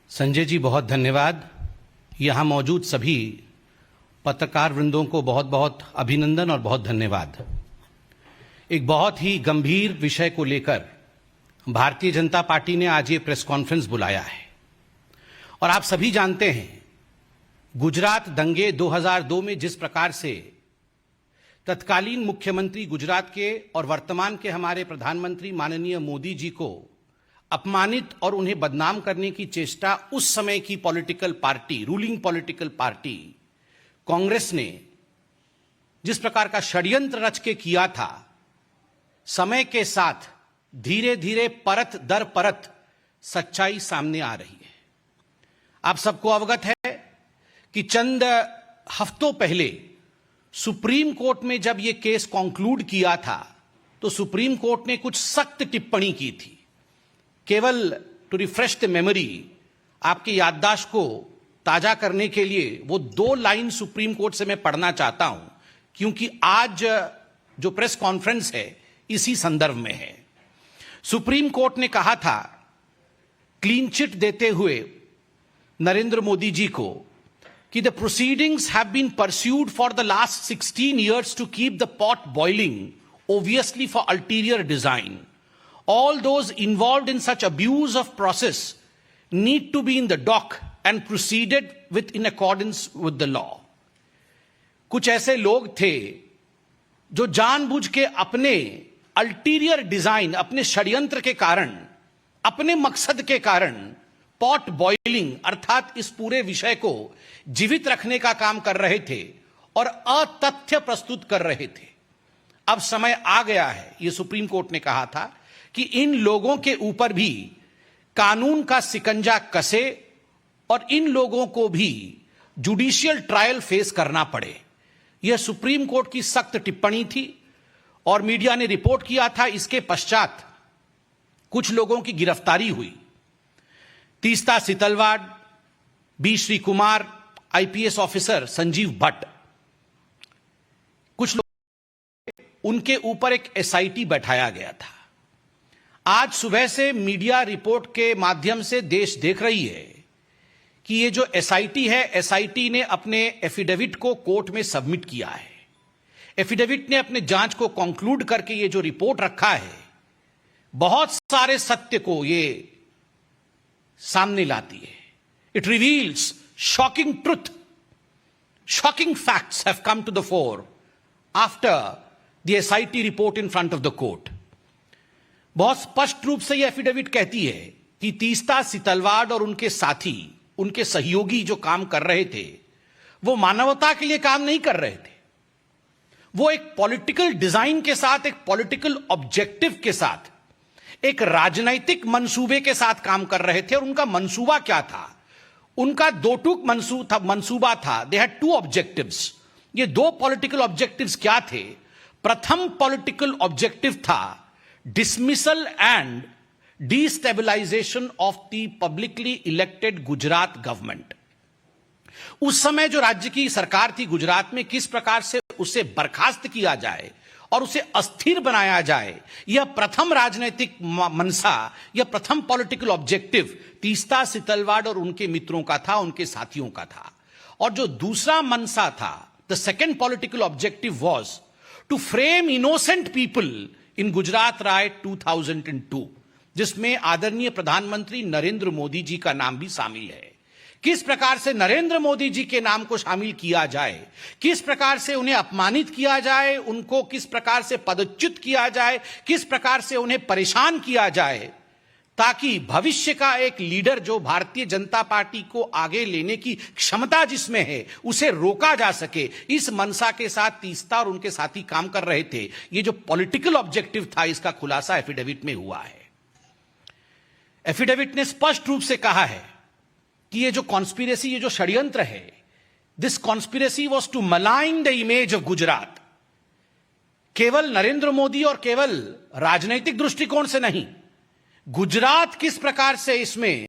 संजय जी बहुत धन्यवाद। यहाँ मौजूद सभी पत्रकार वृंदों को बहुत बहुत अभिनंदन और बहुत धन्यवाद। एक बहुत ही गंभीर विषय को लेकर भारतीय जनता पार्टी ने आज ये प्रेस कॉन्फ्रेंस बुलाया है और आप सभी जानते हैं गुजरात दंगे 2002 में जिस प्रकार से तत्कालीन मुख्यमंत्री गुजरात के और वर्तमान के हमारे प्रधानमंत्री माननीय मोदी जी को अपमानित और उन्हें बदनाम करने की चेष्टा उस समय की political party, ruling political party Congress ने जिस प्रकार का षड्यंत्र रच के किया था, समय के साथ धीरे धीरे परत दर परत सच्चाई सामने आ रही है। आप सबको अवगत है कि चंद हफ्तों पहले सुप्रीम कोर्ट में जब यह केस कंक्लूड किया था तो सुप्रीम कोर्ट ने कुछ सख्त टिप्पणी की थी। केवल टू रिफ्रेश द मेमोरी, आपकी याददाश्त को ताजा करने के लिए वो 2 लाइन सुप्रीम कोर्ट से मैं पढ़ना चाहता हूं, क्योंकि आज जो प्रेस कॉन्फ्रेंस है इसी संदर्भ में है। सुप्रीम कोर्ट ने कहा था क्लीन चिट देते हुए नरेंद्र मोदी जी को कि the proceedings have been pursued for the last 16 years to keep the pot boiling, obviously for ulterior design. All those involved in such abuse of process need to be in the dock and proceeded with in accordance with the law. कुछ ऐसे लोग थे जो जानबूझ के अपने ulterior design, अपने षड्यंत्र के कारण, अपने मकसद के कारण पॉट बॉइलिंग अर्थात इस पूरे विषय को जीवित रखने का काम कर रहे थे और अतथ्य प्रस्तुत कर रहे थे। अब समय आ गया है, यह सुप्रीम कोर्ट ने कहा था कि इन लोगों के ऊपर भी कानून का सिकंजा कसे और इन लोगों को भी जुडिशियल ट्रायल फेस करना पड़े। यह सुप्रीम कोर्ट की सख्त टिप्पणी थी और मीडिया ने रिपोर्ट किया था। इसके पश्चात कुछ लोगों की गिरफ्तारी हुई। Teesta Setalvad, B Sreekumar, IPS officer Sanjiv Bhatt, कुछ लोग, उनके ऊपर एक एसआईटी बैठाया गया था। आज सुबह से मीडिया रिपोर्ट के माध्यम से देश देख रही है कि ये जो एसआईटी है, एसआईटी ने अपने एफिडेविट को कोर्ट में सबमिट किया है। एफिडेविट ने अपने जांच को कंक्लूड करके ये जो रिपोर्ट रखा है, बहुत सारे सत्य को ये सामने लाती है। It reveals shocking truth, shocking facts have come to the fore after the SIT report in front of the court. बहुत स्पष्ट रूप से यह एफिडेविट कहती है कि तीस्ता सितलवाड़ और उनके साथी, उनके सहयोगी जो काम कर रहे थे, वो मानवता के लिए काम नहीं कर रहे थे। वो एक पॉलिटिकल डिजाइन के साथ, एक पॉलिटिकल ऑब्जेक्टिव के साथ, एक राजनैतिक मंसूबे के साथ काम कर रहे थे। और उनका मंसूबा क्या था? उनका 2 टूक मंसूबा था। They had 2 objectives. ये 2 पॉलिटिकल ऑब्जेक्टिव्स क्या थे? प्रथम पॉलिटिकल ऑब्जेक्टिव था dismissal and destabilisation of the publicly elected Gujarat government. उस समय जो राज्य की सरकार थी गुजरात में, किस प्रकार से उसे बर्खास्त किया जाए और उसे अस्थिर बनाया जाए, यह प्रथम राजनीतिक मनसा, यह प्रथम पॉलिटिकल ऑब्जेक्टिव तीस्ता सितलवाड़ और उनके मित्रों का था, उनके साथियों का था। और जो दूसरा मनसा था, the second political objective was to frame innocent people in Gujarat right 2002, जिसमें आदरणीय प्रधानमंत्री नरेंद्र मोदी जी का नाम भी शामिल है। किस प्रकार से नरेंद्र मोदी जी के नाम को शामिल किया जाए, किस प्रकार से उन्हें अपमानित किया जाए, उनको किस प्रकार से पदच्युत किया जाए, किस प्रकार से उन्हें परेशान किया जाए, ताकि भविष्य का एक लीडर जो भारतीय जनता पार्टी को आगे लेने की क्षमता जिसमें है, उसे रोका जा सके। इस मनसा के साथ तीस्ता और उनके साथी काम कर रहे थे। यह जो पॉलिटिकल ऑब्जेक्टिव था, इसका खुलासा एफिडेविट में हुआ है। एफिडेविट ने स्पष्ट रूप से कहा है कि ये जो कॉन्स्पिरेसी, ये जो षड्यंत्र है, this conspiracy was to malign the image of Gujarat. केवल नरेंद्र मोदी और केवल राजनैतिक दृष्टिकोण से नहीं, गुजरात किस प्रकार से इसमें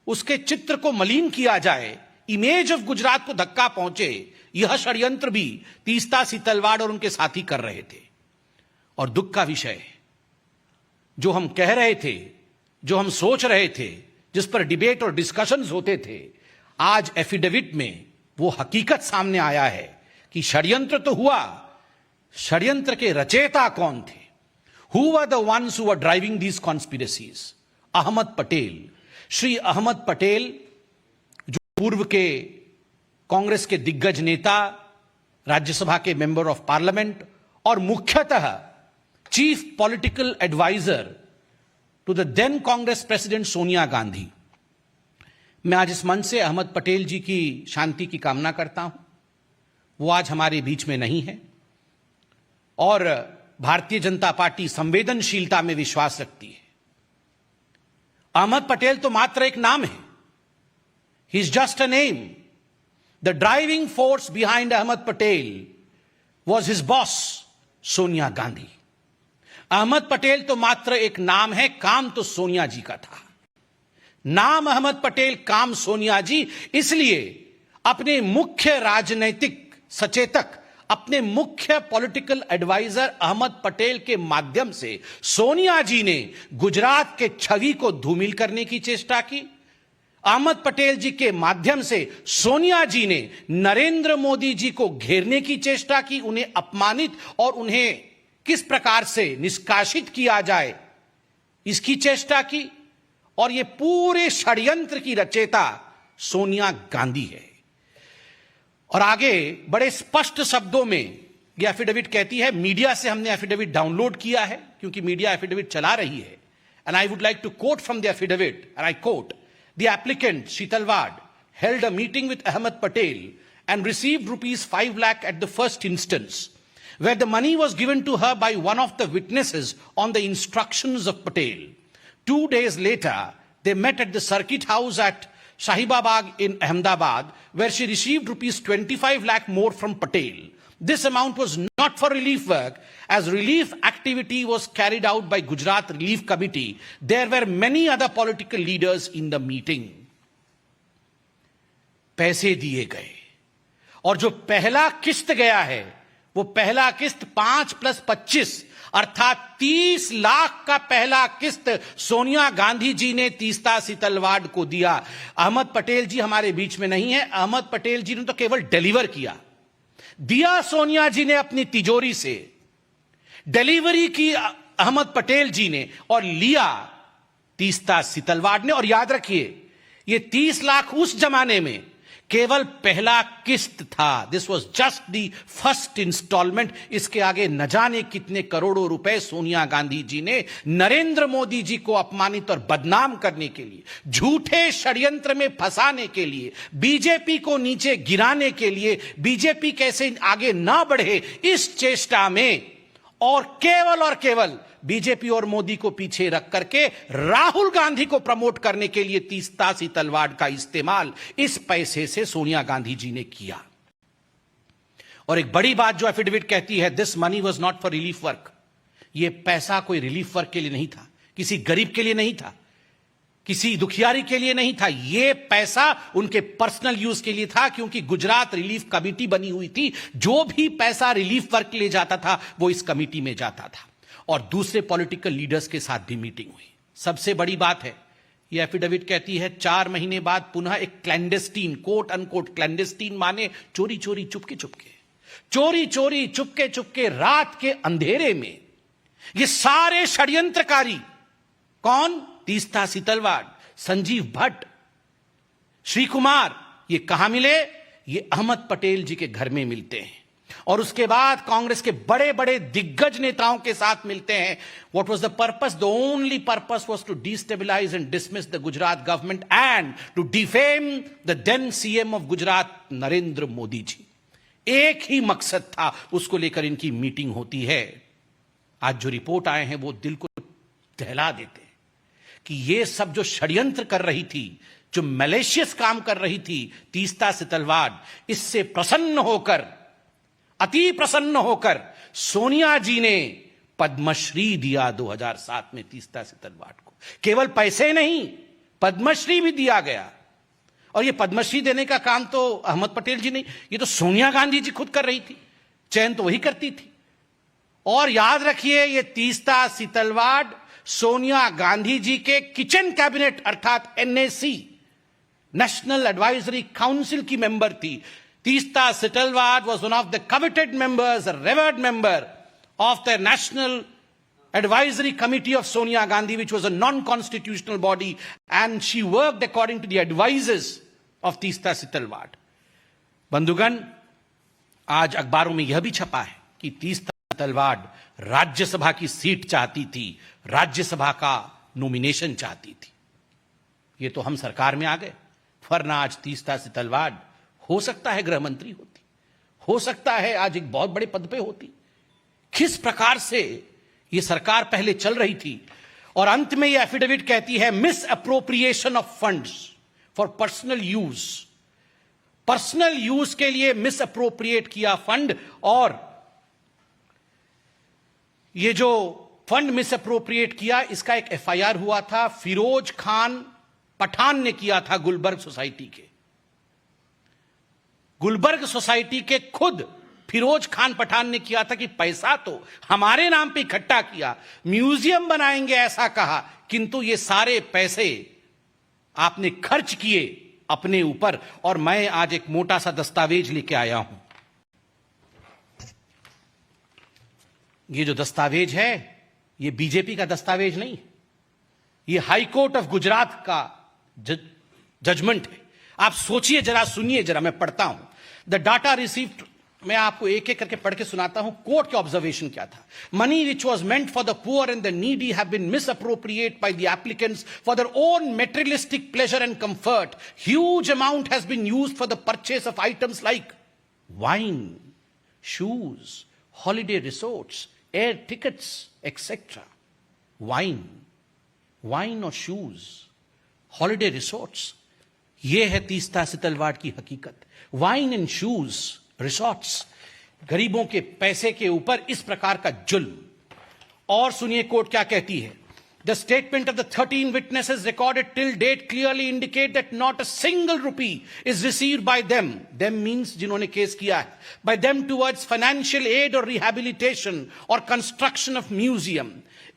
उसके चित्र को मलिन किया जाए, इमेज ऑफ गुजरात को धक्का पहुंचे, यह षड्यंत्र भी तीस्ता सितलवाड़ और उनके साथी कर रहे थे। और दुख का विषय, जो हम कह रहे थे, जो हम सोच रहे थे, जिस पर डिबेट और डिस्कशंस होते थे, आज एफिडेविट में वो हकीकत सामने आया है कि षड्यंत्र तो हुआ, षड्यंत्र के रचयिता कौन थे? Who were the ones who were driving these conspiracies? Ahmad Patel, Shri Ahmad Patel, जो पूर्व के कांग्रेस के दिग्गज नेता, राज्यसभा के मेंबर ऑफ पार्लियामेंट और मुख्यतः chief political adviser to the then Congress president Sonia Gandhi. मैं आज इस मंच से अहमद पटेल जी की शांति की कामना करता हूं। वो आज हमारे बीच में नहीं है और भारतीय जनता पार्टी संवेदनशीलता में विश्वास रखती है। अहमद पटेल तो मात्र एक नाम है, he is just a name. The driving force behind Ahmed Patel was his boss Sonia Gandhi. Ahmed Patel तो मात्र एक नाम है, काम तो सोनिया जी का था। नाम अहमद पटेल, काम सोनिया जी, इसलिए अपने मुख्य राजनैतिक सचेतक, अपने मुख्य पॉलिटिकल एडवाइजर अहमद पटेल के माध्यम से सोनिया जी ने गुजरात के छवि को धूमिल करने की चेष्टा की। अहमद पटेल जी के माध्यम से सोनिया जी ने नरेंद्र मोदी जी को घेरने की चेष्टा की, उन्हें अपमानित और उन्हें किस प्रकार से निष्कासित किया जाए इसकी चेष्टा की। और यह पूरे षड्यंत्र की रचयिता सोनिया गांधी है। और आगे बड़े स्पष्ट शब्दों में यह एफिडेविट कहती है, मीडिया से हमने एफिडेविट डाउनलोड किया है क्योंकि मीडिया एफिडेविट चला रही है। And I would like to quote from the affidavit, and I quote, the applicant Setalvad held a meeting with Ahmed Patel and received rupees 5 lakh at the first instance, where the money was given to her by one of the witnesses on the instructions of Patel. 2 days later, they met at the circuit house at Shahibabad in Ahmedabad, where she received rupees 25 lakh more from Patel. This amount was not for relief work, as relief activity was carried out by Gujarat Relief Committee. There were many other political leaders in the meeting. पैसे दिए गए और जो पहला किस्त गया है वो पहला किस्त 5 + 25 अर्थात 30 लाख का पहला किस्त सोनिया गांधी जी ने तीस्ता सीतलवाड़ को दिया। अहमद पटेल जी हमारे बीच में नहीं है, अहमद पटेल जी ने तो केवल डिलीवर किया, दिया सोनिया जी ने अपनी तिजोरी से, डिलीवरी की अहमद पटेल जी ने और लिया तीस्ता सीतलवाड़ ने। और याद रखिए, ये 30 लाख उस जमाने में केवल पहला किस्त था। This was just the first instalment. इसके आगे न जाने कितने करोड़ों रुपए सोनिया गांधी जी ने नरेंद्र मोदी जी को अपमानित और बदनाम करने के लिए, झूठे षड्यंत्र में फंसाने के लिए, बीजेपी को नीचे गिराने के लिए, बीजेपी कैसे आगे ना बढ़े इस चेष्टा में, और केवल बीजेपी और मोदी को पीछे रख करके राहुल गांधी को प्रमोट करने के लिए तीस्ता सीतलवाड़ का इस्तेमाल इस पैसे से सोनिया गांधी जी ने किया। और एक बड़ी बात जो एफिडेविट कहती है, this money was not for relief work. यह पैसा कोई रिलीफ वर्क के लिए नहीं था, किसी गरीब के लिए नहीं था, किसी दुखियारी के लिए नहीं था। यह पैसा उनके पर्सनल यूज के लिए था, क्योंकि गुजरात रिलीफ कमेटी बनी हुई थी। जो भी पैसा रिलीफ वर्क के लिए जाता था वो इस कमेटी में जाता था। और दूसरे पॉलिटिकल लीडर्स के साथ भी मीटिंग हुई। सबसे बड़ी बात है, यह एफिडेविट कहती है 4 महीने बाद पुनः एक क्लैंडेस्टीन, कोट अनकोट क्लैंडेस्टीन माने चोरी चोरी चुपके चुपके, चोरी चोरी चुपके चुपके रात के अंधेरे में ये सारे षड्यंत्रकारी, कौन? तीस्ता सीतलवाड़, संजीव भट्ट, श्री कुमार, ये कहां मिले? ये अहमद पटेल जी के घर में मिलते हैं और उसके बाद कांग्रेस के बड़े बड़े दिग्गज नेताओं के साथ मिलते हैं। What was the purpose? The only purpose was to destabilize and dismiss the Gujarat government and to defame the then CM of Gujarat, Narendra Modi ji. एक ही मकसद था, उसको लेकर इनकी मीटिंग होती है। आज जो रिपोर्ट आए हैं वो दिल को दहला देते हैं कि ये सब जो षड्यंत्र कर रही थी, जो मैलिशियस काम कर रही थी तीस्ता सीतलवाड़, इससे प्रसन्न होकर, अति प्रसन्न होकर सोनिया जी ने पद्मश्री दिया 2007 में तीस्ता सीतलवाड़ को। केवल पैसे नहीं, पद्मश्री भी दिया गया। और यह पद्मश्री देने का काम तो अहमद पटेल जी नहीं, ये तो सोनिया गांधी जी खुद कर रही थी, चयन तो वही करती थी। और याद रखिए, ये तीस्ता सीतलवाड़ सोनिया गांधी जी के किचन कैबिनेट अर्थात एनएसी नेशनल एडवाइजरी काउंसिल की मेंबर थी। Teesta सिटलवाड was one of the coveted members, a revered member of the National Advisory Committee of Sonia Gandhi, which was a non-constitutional body, and she worked according to the advices of Teesta Sitalwad. बंधुगण, आज अखबारों में यह भी छपा है कि तीस्ता सितलवाड राज्यसभा की सीट चाहती थी, राज्यसभा का नॉमिनेशन चाहती थी। ये तो हम सरकार में आ गए, वरना आज तीस्ता सितलवाड हो सकता है गृह मंत्री होती, हो सकता है आज एक बहुत बड़े पद पे होती। किस प्रकार से ये सरकार पहले चल रही थी। और अंत में ये एफिडेविट कहती है miss appropriation of funds for personal use, personal use के लिए मिस अप्रोप्रिएट किया फंड। और ये जो फंड मिस अप्रोप्रिएट किया, इसका एक एफआईआर हुआ था, फिरोज खान पठान ने किया था गुलबर्ग सोसाइटी के। गुलबर्ग सोसाइटी के खुद फिरोज खान पठान ने किया था कि पैसा तो हमारे नाम पे इकट्ठा किया, म्यूजियम बनाएंगे ऐसा कहा, किंतु ये सारे पैसे आपने खर्च किए अपने ऊपर। और मैं आज एक मोटा सा दस्तावेज लेके आया हूं। ये जो दस्तावेज है, ये बीजेपी का दस्तावेज नहीं, ये हाई कोर्ट ऑफ गुजरात का जजमेंट है। आप सोचिए जरा, सुनिए जरा, मैं पढ़ता हूं। द डाटा रिसीव्ड, मैं आपको एक एक करके पढ़ के सुनाता हूं कोर्ट के ऑब्जर्वेशन क्या था। Money which was meant for the poor and the needy have been misappropriate by the applicants for their own materialistic pleasure and comfort. Huge amount has been used for the purchase of items like wine, shoes, holiday resorts, air tickets etcetera. Wine और shoes, holiday resorts, ये है तीस्ता सितलवाड की हकीकत। Wine and shoes, resorts, गरीबों के पैसे के ऊपर इस प्रकार का जुल्म। और सुनिए कोर्ट क्या कहती है। The statement of the 13 witnesses recorded till date clearly indicate that not a single rupee is received by them, them means जिन्होंने केस किया है, by them towards financial aid और रिहैबिलिटेशन और construction of museum.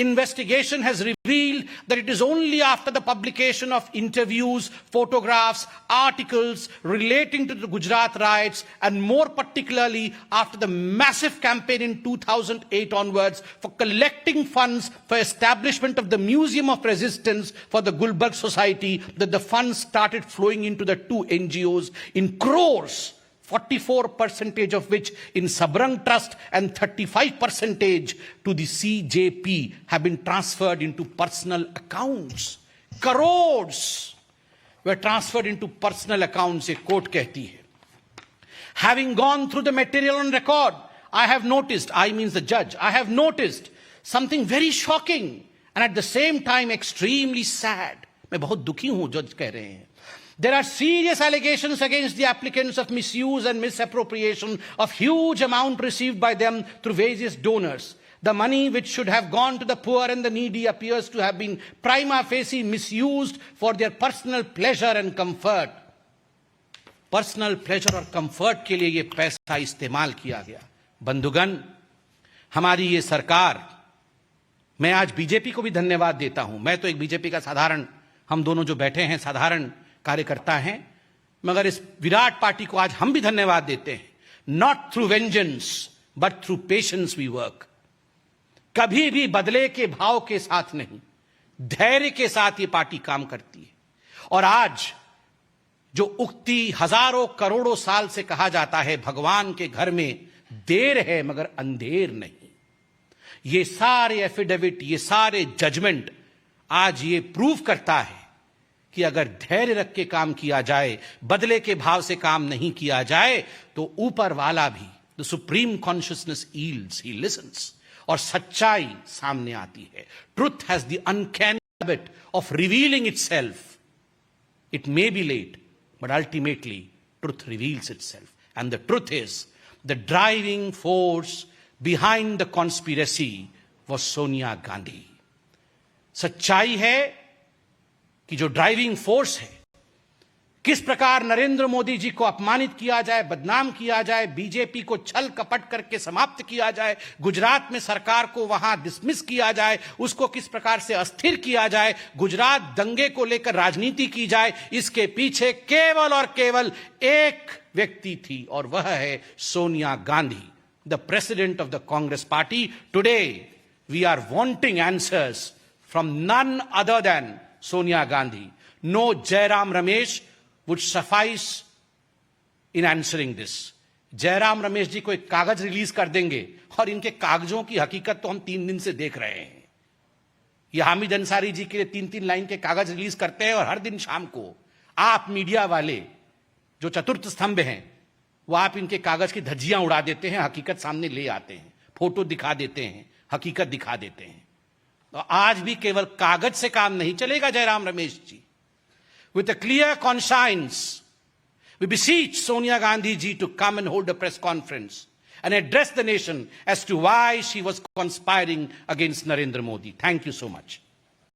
Investigation has revealed that it is only after the publication of interviews, photographs, articles relating to the Gujarat riots, and more particularly after the massive campaign in 2008 onwards for collecting funds for establishment of the Museum of Resistance for the Gulbarg Society, that the funds started flowing into the two NGOs in crores. 44% of which in Sabrang Trust and 35% to the CJP have been transferred into personal accounts. Crores were transferred into personal accounts, a court कहती है. Having gone through the material on record, I have noticed, I means the judge, I have noticed something very shocking and at the same time extremely sad. मैं बहुत दुखी हूं, जज कह रहे हैं. There are serious allegations against the applicants of misuse and misappropriation of huge amount received by them through various donors. The money which should have gone to the poor and the needy appears to have been prima facie misused for their personal pleasure and comfort. Personal pleasure और comfort के लिए ये पैसा इस्तेमाल किया गया। बंधुगण, हमारी ये सरकार, मैं आज बीजेपी को भी धन्यवाद देता हूं। मैं तो एक बीजेपी का साधारण, हम दोनों जो बैठे हैं साधारण कार्यकर्ता हैं, मगर इस विराट पार्टी को आज हम भी धन्यवाद देते हैं। Not through vengeance but through patience we work. कभी भी बदले के भाव के साथ नहीं, धैर्य के साथ ये पार्टी काम करती है। और आज जो उक्ति हजारों करोड़ों साल से कहा जाता है, भगवान के घर में देर है मगर अंधेर नहीं, ये सारे एफिडेविट, ये सारे जजमेंट आज ये प्रूव करता है कि अगर धैर्य रख के काम किया जाए, बदले के भाव से काम नहीं किया जाए, तो ऊपर वाला भी, the supreme consciousness yields, he listens, और सच्चाई सामने आती है। Truth has the uncanny habit of revealing itself. It may be late, but ultimately truth reveals itself, and the truth is the driving force behind the conspiracy was Sonia Gandhi. सच्चाई है कि जो driving force है, किस प्रकार नरेंद्र मोदी जी को अपमानित किया जाए, बदनाम किया जाए, बीजेपी को छल कपट करके समाप्त किया जाए, गुजरात में सरकार को वहां डिसमिस किया जाए, उसको किस प्रकार से अस्थिर किया जाए, गुजरात दंगे को लेकर राजनीति की जाए, इसके पीछे केवल और केवल एक व्यक्ति थी और वह है Sonia Gandhi, the president of the Congress party. Today we are wanting answers from none other than Sonia Gandhi. No Jairam Ramesh would suffice in answering this. Jairam Ramesh ji को एक कागज रिलीज कर देंगे और इनके कागजों की हकीकत तो हम 3 दिन से देख रहे हैं. ये हामिद अंसारी जी के लिए 3-3 लाइन के कागज रिलीज करते हैं और हर दिन शाम को आप मीडिया वाले जो चतुर्थ स्तंभ हैं वो आप इनके कागज की धज्जियां उड़ा देते हैं, हकीकत सामने ले आते हैं, फोटो दिखा देते हैं, हकीकत दिखा देते हैं. तो आज भी केवल कागज से काम नहीं चलेगा जयराम रमेश जी. With a clear conscience, we beseech Sonia Gandhi ji to come and hold a press conference and address the nation as to why she was conspiring against Narendra Modi. Thank you so much.